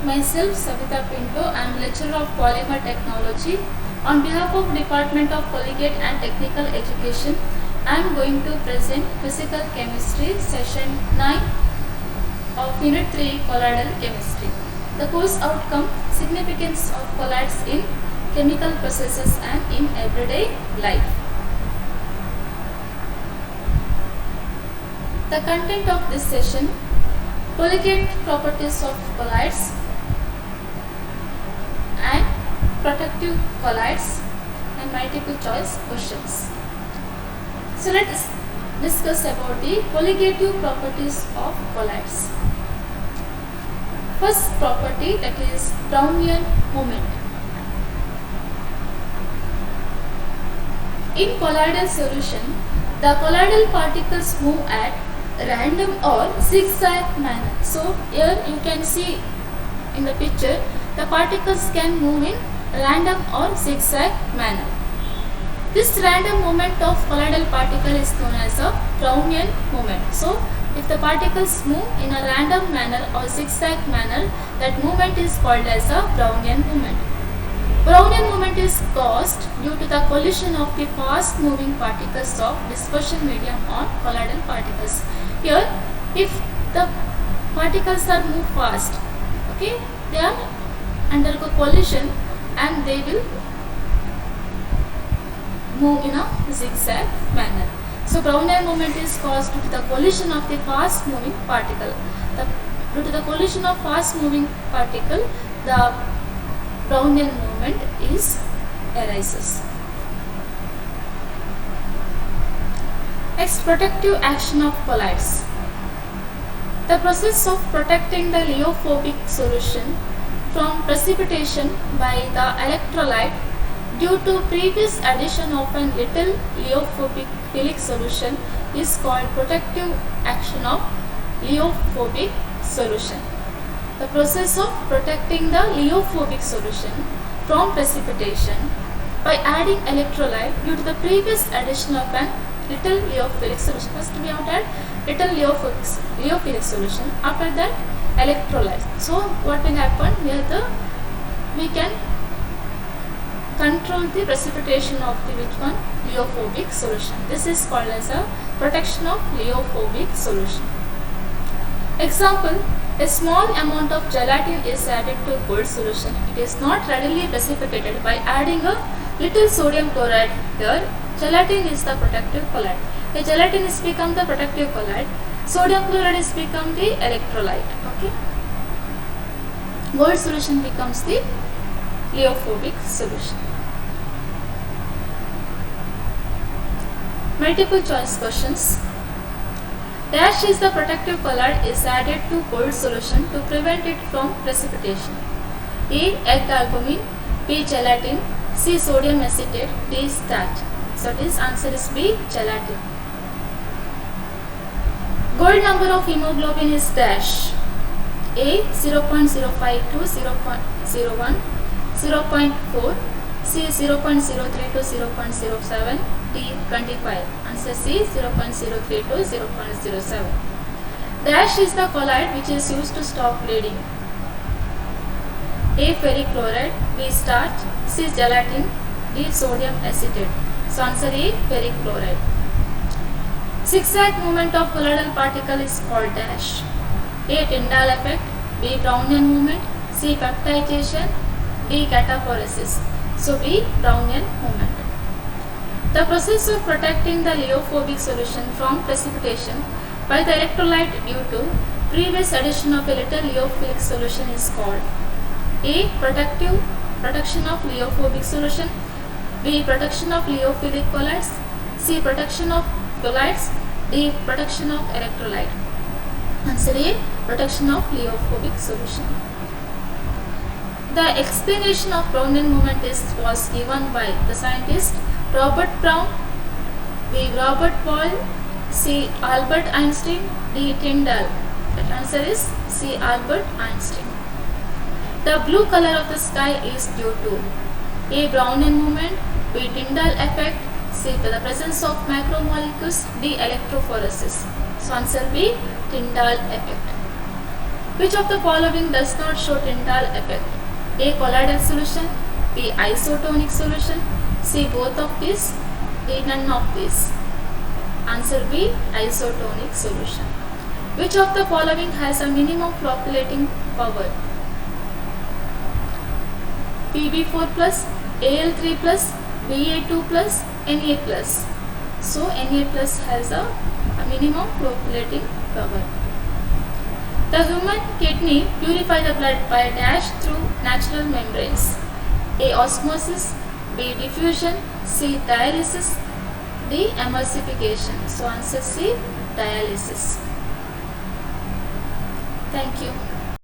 Myself Savita Pinto. I am lecturer of Polymer Technology. On behalf of Department of Collegiate and Technical Education, I am going to present Physical Chemistry Session 9 of Unit 3 Colloidal Chemistry. The course outcome: significance of colloids in chemical processes and in everyday life. The content of this session: collegiate properties of colloids and protective colloids and multiple choice questions. So let us discuss about the colligative properties of colloids. First property, that is Brownian moment. In colloidal solution, the colloidal particles move at random or zigzag manner. So here you can see in the picture, the particles can move in random or zigzag manner. This random movement of colloidal particle is known as a Brownian movement. So if the particles move in a random manner or zigzag manner, that movement is called as a Brownian movement. Brownian movement is caused due to the collision of the fast moving particles of dispersion medium on colloidal particles. Here, if the particles are moved fast, okay, they are undergo collision and they will move in a zigzag manner. So Brownian movement is caused due to the collision of the fast moving particle. Due to the collision of fast moving particle, the Brownian movement arises. Next, protective action of colloids. The process of protecting the leophobic solution from precipitation by the electrolyte due to previous addition of a little leophobic solution is called protective action of leophobic solution. The process of protecting the leophobic solution from precipitation by adding electrolyte due to the previous addition of an little leophilic solution. First we have to add little leophilic solution, after that electrolyte. So what will happen here, we can control the precipitation of the leophobic solution. This is called as a protection of leophobic solution. Example: a small amount of gelatin is added to gold solution. It is not readily precipitated. By adding a little sodium chloride here, gelatin is the protective colloid. The gelatin is become the protective colloid. Sodium chloride is become the electrolyte. Okay. Gold solution becomes the leophobic solution. Multiple choice questions. Dash is the protective colloid is added to gold solution to prevent it from precipitation. A. Egg albumin, B. Gelatin, C. Sodium acetate, D. Starch. So this answer is B. Gelatin. Gold number of hemoglobin is dash. A. 0.05 to 0.01, 0.4, C. 0.03 to 0.07, D. 25. Answer C. 0.03 to 0.07. Dash is the colloid which is used to stop bleeding. A. Ferric chloride, B. Starch, C. Gelatin, D. Sodium acetate. So answer A. Ferric chloride. Zigzag movement of colloidal particle is called dash. A. Tyndall effect, B. Brownian movement, C. peptidization, D. cataphoresis. So B. Brownian movement. The process of protecting the leophobic solution from precipitation by the electrolyte due to previous addition of a little leophilic solution is called A. Protection of leophobic solution, B. Protection of leophilic colloids, C. Protection of colloids, D. Protection of electrolyte. Answer A. Protection of leophobic solution. The explanation of Brownian movement was given by the scientist Robert Brown, B. Robert Boyle, C. Albert Einstein, D. Tyndall. That answer is C. Albert Einstein. The blue color of the sky is due to A. Brownian movement, B. Tyndall effect, C. The presence of macromolecules, D. electrophoresis. So answer B. Tyndall effect. Which of the following does not show Tyndall effect? A. Colloidal solution, B. Isotonic solution, C. Both of these, D. None of these. Answer B. Isotonic solution. Which of the following has a minimum flocculating power? Pb4 plus, Al3 plus, Va2 plus, Na plus. So Na plus has a minimum flocculating power. The human kidney purifies the blood by dash through natural membranes. A. Osmosis, B. Diffusion, C. Dialysis, D. Emulsification. So answer C. Dialysis. Thank you.